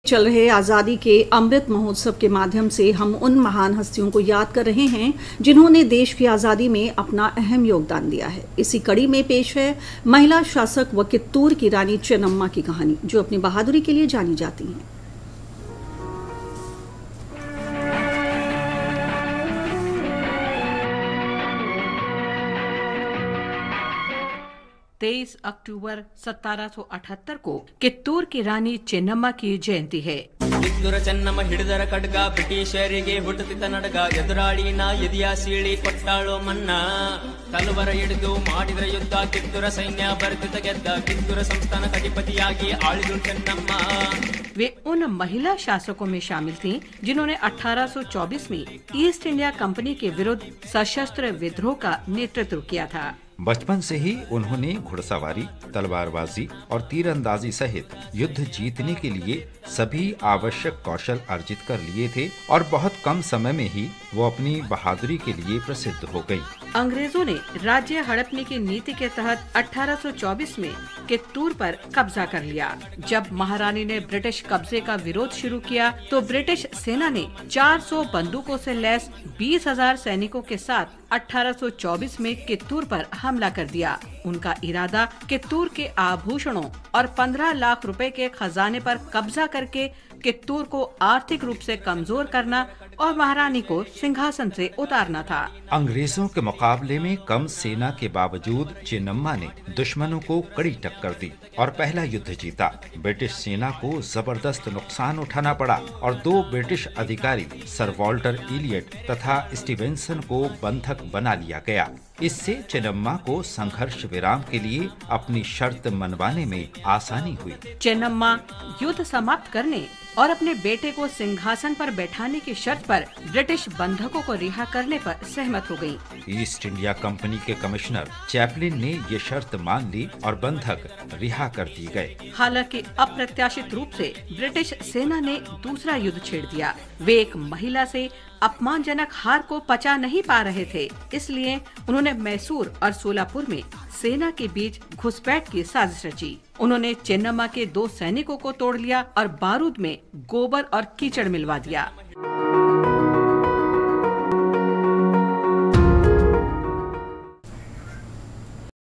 चल रहे आज़ादी के अमृत महोत्सव के माध्यम से हम उन महान हस्तियों को याद कर रहे हैं जिन्होंने देश की आज़ादी में अपना अहम योगदान दिया है। इसी कड़ी में पेश है महिला शासक व कित्तूर की रानी चेन्नम्मा की कहानी, जो अपनी बहादुरी के लिए जानी जाती हैं। 23 अक्टूबर 1778 को कित्तूर की रानी चेन्नम्मा की जयंती है। कित्तूर चेन्नम्मा हिडिदर खड्ग ब्रिटिशರಿಗೆ ಹುಟ್ಟುತ್ತಿದ್ದ ನಡಗ ಎದುರಾಳಿನ ಎದಿಯ ಸೀಳಿ ಕೊಟ್ಟಾಳು ಮನ್ನ ತಲವಾರ ಹಿಡಿದು ಮಾಡಿದ್ರ ಯುದ್ಧ ಕಿತ್ತೂರ ಸೈನ್ಯ ಬರ್ತಿದ್ದ ಗೆದ್ದ ಕಿತ್ತೂರ ಸಂಸ್ಥಾನ ಅಧಿಪತಿಯಾಗಿ ಆಳಿದ್ರು चेन्नम्मा। वे उन महिला शासकों में शामिल थीं जिन्होंने 1824 में ईस्ट इंडिया कंपनी के विरुद्ध सशस्त्र विद्रोह का नेतृत्व किया था। बचपन से ही उन्होंने घुड़सवारी, तलवारबाजी और तीरंदाजी सहित युद्ध जीतने के लिए सभी आवश्यक कौशल अर्जित कर लिए थे और बहुत कम समय में ही वो अपनी बहादुरी के लिए प्रसिद्ध हो गयी। अंग्रेजों ने राज्य हड़पने की नीति के तहत 1824 में कित्तूर पर कब्जा कर लिया। जब महारानी ने ब्रिटिश कब्जे का विरोध शुरू किया तो ब्रिटिश सेना ने 400 बंदूकों से लैस 20,000 सैनिकों के साथ 1824 में कित्तूर पर हमला कर दिया। उनका इरादा कित्तूर के आभूषणों और 15 लाख रुपए के खजाने पर कब्जा करके कित्तूर को आर्थिक रूप से कमजोर करना और महारानी को सिंहासन से उतारना था। अंग्रेजों के मुकाबले में कम सेना के बावजूद चेन्नम्मा ने दुश्मनों को कड़ी टक्कर दी और पहला युद्ध जीता। ब्रिटिश सेना को जबरदस्त नुकसान उठाना पड़ा और 2 ब्रिटिश अधिकारी सर वॉल्टर इलियट तथा स्टीवेंसन को बंधक बना लिया गया। इससे चेन्नम्मा को संघर्ष विराम के लिए अपनी शर्त मनवाने में आसानी हुई। चेन्नम्मा युद्ध समाप्त करने और अपने बेटे को सिंहासन पर बैठाने की शर्त पर ब्रिटिश बंधकों को रिहा करने पर सहमत हो गयी। ईस्ट इंडिया कंपनी के कमिश्नर चैपलिन ने ये शर्त मान ली और बंधक रिहा कर दिए गए। हालांकि अप्रत्याशित रूप से ब्रिटिश सेना ने दूसरा युद्ध छेड़ दिया। वे एक महिला से अपमानजनक हार को पचा नहीं पा रहे थे, इसलिए उन्होंने मैसूर और सोलापुर में सेना के बीच घुसपैठ की साजिश रची। उन्होंने चेन्नम्मा के 2 सैनिकों को तोड़ लिया और बारूद में गोबर और कीचड़ मिलवा दिया।